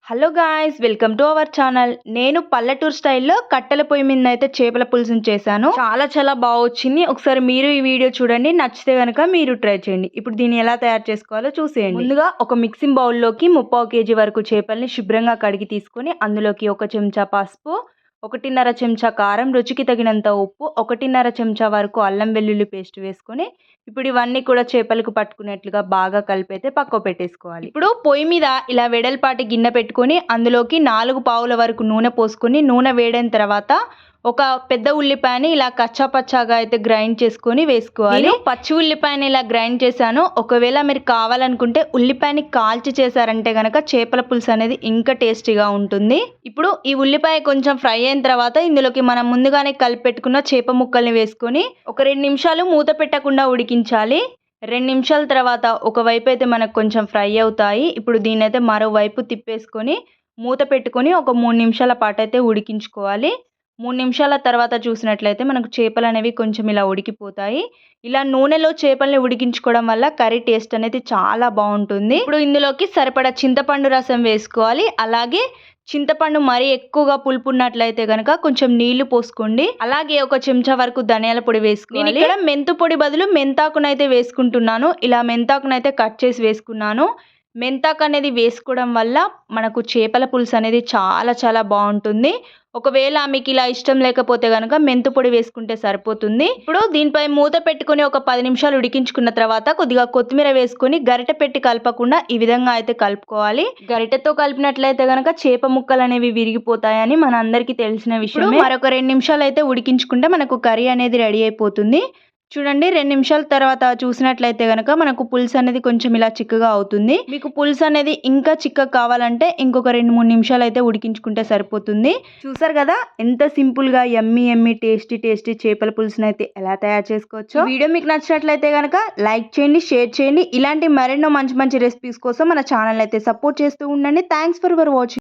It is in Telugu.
Hello guys, welcome to our channel. నేను పల్లెటూరు స్టైల్లో కట్టెల పొయ్యి మీద అయితే చేపల పులుసుని చేశాను. చాలా బాగా వచ్చింది. ఒకసారి మీరు ఈ వీడియో చూడండి, నచ్చితే కనుక మీరు ట్రై చేయండి. ఇప్పుడు దీన్ని ఎలా తయారు చేసుకోవాలో చూసేయండి. ముందుగా ఒక మిక్సింగ్ బౌల్లోకి 3/4 kg వరకు చేపల్ని శుభ్రంగా కడిగి తీసుకొని అందులోకి 1 చెంచా పసుపు, 1.5 చెంచా కారం, రుచికి తగినంత ఉప్పు, 1.5 చెంచా వరకు అల్లం వెల్లుల్లి పేస్ట్ వేసుకొని ఇప్పుడు ఇవన్నీ కూడా చేపలకు పట్టుకునేట్లుగా బాగా కలిపైతే పక్కకు పెట్టేసుకోవాలి. ఇప్పుడు పొయ్యి మీద ఇలా వెడల్పాటి గిన్నె పెట్టుకొని అందులోకి 4 పావుల వరకు నూనె పోసుకొని నూనె వేడైన తర్వాత ఒక పెద్ద ఉల్లిపాయని ఇలా కచ్చా పచ్చాగా అయితే గ్రైండ్ చేసుకొని వేసుకోవాలి. నేను పచ్చి ఉల్లిపాయని ఇలా గ్రైండ్ చేశాను. ఒకవేళ మీరు కావాలనుకుంటే ఉల్లిపాయని కాల్చి చేశారంటే గనక చేపల పులుసు అనేది ఇంకా టేస్టీగా ఉంటుంది. ఇప్పుడు ఈ ఉల్లిపాయ కొంచెం ఫ్రై అయిన తర్వాత ఇందులోకి మనం ముందుగానే కలిపి పెట్టుకున్న చేప ముక్కల్ని వేసుకొని ఒక 2 నిమిషాలు మూత పెట్టకుండా ఉడికించాలి. 2 నిమిషాల తర్వాత ఒకవైపు అయితే మనకు కొంచెం ఫ్రై అవుతాయి. ఇప్పుడు దీన్ని అయితే మరోవైపు తిప్పేసుకొని మూత పెట్టుకొని ఒక 3 నిమిషాల పాటు అయితే ఉడికించుకోవాలి. 3 నిమిషాల తర్వాత చూసినట్లయితే మనకు చేపలు అనేవి కొంచెం ఇలా ఉడికిపోతాయి. ఇలా నూనెలో చేపల్ని ఉడికించుకోవడం వల్ల కర్రీ టేస్ట్ అనేది చాలా బాగుంటుంది. ఇప్పుడు ఇందులోకి సరిపడా చింతపండు రసం వేసుకోవాలి. అలాగే చింతపండు మరీ ఎక్కువగా పులుపు ఉన్నట్లయితే కనుక కొంచెం నీళ్లు పోసుకోండి. అలాగే 1 చెంచా వరకు ధనియాల పొడి వేసుకోవాలి. నేను ఇక్కడ మెంతు పొడి బదులు మెంతాకునైతే వేసుకుంటున్నాను. ఇలా మెంతాకునైతే కట్ చేసి వేసుకున్నాను. మెంతాకు అనేది వేసుకోవడం వల్ల మనకు చేపల పులుసు అనేది చాలా బాగుంటుంది. ఒకవేళ మీకు ఇలా ఇష్టం లేకపోతే కనుక మెంతు పొడి వేసుకుంటే సరిపోతుంది. ఇప్పుడు దీనిపై మూత పెట్టుకుని ఒక 10 నిమిషాలు ఉడికించుకున్న తర్వాత కొద్దిగా కొత్తిమీర వేసుకొని గరిటె పెట్టి కలపకుండా ఈ విధంగా అయితే కలుపుకోవాలి. గరిటెతో కలిపినట్లయితే కనుక చేప ముక్కలు అనేవి విరిగిపోతాయని మన అందరికీ తెలిసిన విషయం. మరొక 2 నిమిషాలు అయితే ఉడికించుకుంటే మనకు కర్రీ అనేది రెడీ అయిపోతుంది. చూడండి, 2 నిమిషాల తర్వాత చూసినట్లయితే కనుక మనకు పులుసు అనేది కొంచెం ఇలా చిక్కగా అవుతుంది. మీకు పులుసు అనేది ఇంకా చిక్కగా కావాలంటే ఇంకొక 2-3 నిమిషాలు అయితే ఉడికించుకుంటే సరిపోతుంది. చూసారు కదా ఎంత సింపుల్ గా యమ్మీ టేస్టీ చేపల పులుసుని అయితే ఎలా తయారు చేసుకోవచ్చో. వీడియో మీకు నచ్చినట్లయితే కనుక లైక్ చేయండి, షేర్ చేయండి. ఇలాంటి మరెన్నో మంచి రెసిపీస్ కోసం మన ఛానల్ అయితే సపోర్ట్ చేస్తూ ఉండండి. Thanks for watching.